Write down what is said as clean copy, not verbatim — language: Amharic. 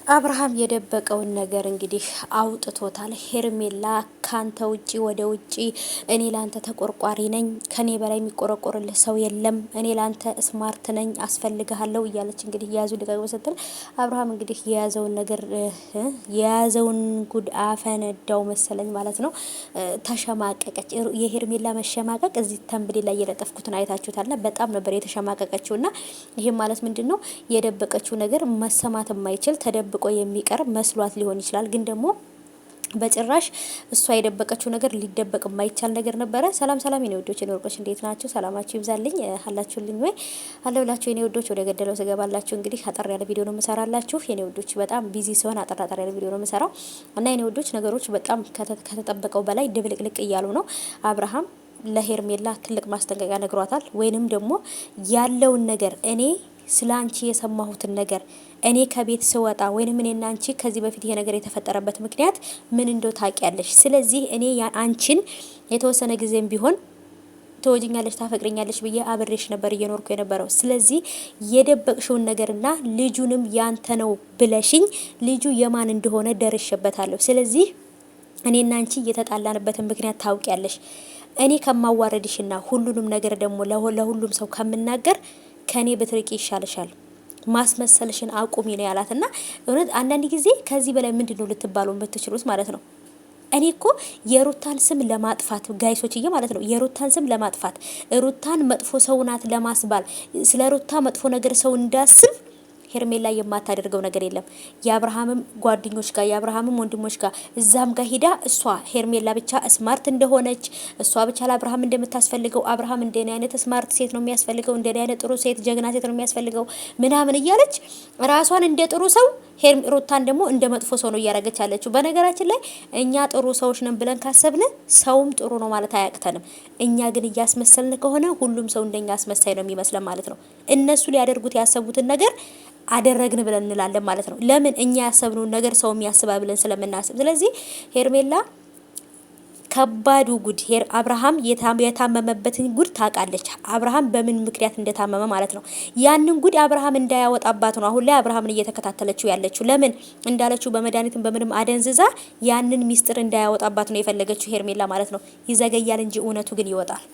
አብርሃም የደበቀውን ነገር እንግዲህ አውጥቶታል። ሄርሜላ ካንተ ውጪ ወደ ውጪ እኔ ላንተ ተቆርቋሪ ነኝ፣ ከኔ በላይ የሚቆረቆርልህ ሰው የለም፣ እኔ ላንተ ስማርት ነኝ፣ አስፈልግሃለሁ እያለች እንግዲህ ያዙ ልቀቁ ስትል አብርሃም እንግዲህ የያዘውን ጉድ አፈነዳው መሰለኝ ማለት ነው። ተሸማቀቀች። የሄርሜላ መሸማቀቅ እዚህ ተንብሌ ላይ የለጠፍኩትን አይታችሁታልና በጣም ነበር የተሸማቀቀችውና ይሄም ማለት ምንድነው የደበቀችው ነገር መሰማት የማይችል ተደብ ቆ የሚቀር መስሏት ሊሆን ይችላል። ግን ደግሞ በጭራሽ እሷ የደበቀችው ነገር ሊደበቅ የማይቻል ነገር ነበረ። ሰላም ሰላም የኔ ወዶች የኔ ወርቆች እንዴት ናችሁ? ሰላማችሁ ይብዛልኝ አላችሁልኝ ወይ አለብላችሁ የኔ ወዶች። ወደ ገደለው ስገባላችሁ እንግዲህ አጠር ያለ ቪዲዮ ነው የምሰራላችሁ የኔ ወዶች። በጣም ቢዚ ሲሆን አጠር ያለ ቪዲዮ ነው የምሰራው እና የኔ ወዶች ነገሮች በጣም ከተጠበቀው በላይ ድብልቅልቅ እያሉ ነው። አብርሃም ለሄርሜላ ትልቅ ማስጠንቀቂያ ነግሯታል። ወይንም ደግሞ ያለውን ነገር እኔ ስላንቺ የሰማሁትን ነገር እኔ ከቤት ስወጣ ወይንም እኔና አንቺ ከዚህ በፊት ይሄ ነገር የተፈጠረበት ምክንያት ምን እንደው ታውቂያለሽ። ስለዚህ እኔ አንቺን የተወሰነ ጊዜም ቢሆን ተወጂኛለሽ ታፈቅሪኛለሽ ብዬ አብሬሽ ነበር እየኖርኩ የነበረው። ስለዚህ የደበቅሽውን ነገርና ልጁንም ያንተ ነው ብለሽኝ ልጁ የማን እንደሆነ ደርሼበታለሁ። ስለዚህ እኔና አንቺ እየተጣላንበትን ምክንያት ታውቂያለሽ። እኔ ከማዋረድሽና ሁሉንም ነገር ደግሞ ለሁሉም ሰው ከምናገር ከኔ በትርቂ ይሻልሻል። ማስመሰልሽን አቁሚ ነው ያላትና እውነት አንዳንድ ጊዜ ከዚህ በላይ ምንድነው ልትባሉ የምትችሉት ማለት ነው። እኔ እኮ የሩታን ስም ለማጥፋት ጋይሶችዬ ማለት ነው የሩታን ስም ለማጥፋት ሩታን መጥፎ ሰው ናት ለማስባል ስለ ሩታ መጥፎ ነገር ሰው እንዳስብ ሄርሜላ የማታደርገው ነገር የለም። የአብርሃምም ጓደኞች ጋር የአብርሃምም ወንድሞች ጋር እዛም ጋር ሂዳ እሷ ሄርሜላ ብቻ ስማርት እንደሆነች እሷ ብቻ ለአብርሃም እንደምታስፈልገው አብርሃም እንደኔ አይነት ስማርት ሴት ነው የሚያስፈልገው፣ እንደኔ አይነት ጥሩ ሴት ጀግና ሴት ነው የሚያስፈልገው ምናምን እያለች ራሷን እንደ ጥሩ ሰው ሩታን ደግሞ እንደ መጥፎ ሰው ነው እያረገች ያለችው። በነገራችን ላይ እኛ ጥሩ ሰዎች ነን ብለን ካሰብን ሰውም ጥሩ ነው ማለት አያቅተንም። እኛ ግን እያስመሰልን ከሆነ ሁሉም ሰው እንደኛ አስመሳይ ነው የሚመስለን ማለት ነው። እነሱ ሊያደርጉት ያሰቡትን ነገር አደረግን ብለን እንላለን ማለት ነው። ለምን እኛ ያሰብነውን ነገር ሰው የሚያስባ ብለን ስለምናስብ። ስለዚህ ሄርሜላ ከባዱ ጉድ አብርሃም የታመመበትን ጉድ ታውቃለች። አብርሃም በምን ምክንያት እንደታመመ ማለት ነው። ያንን ጉድ አብርሃም እንዳያወጣባት ነው አሁን ላይ አብርሃምን እየተከታተለችው ያለችው። ለምን እንዳለችው በመድኃኒትም በምንም አደንዝዛ ያንን ሚስጥር እንዳያወጣባት ነው የፈለገችው ሄርሜላ ማለት ነው። ይዘገያል እንጂ እውነቱ ግን ይወጣል።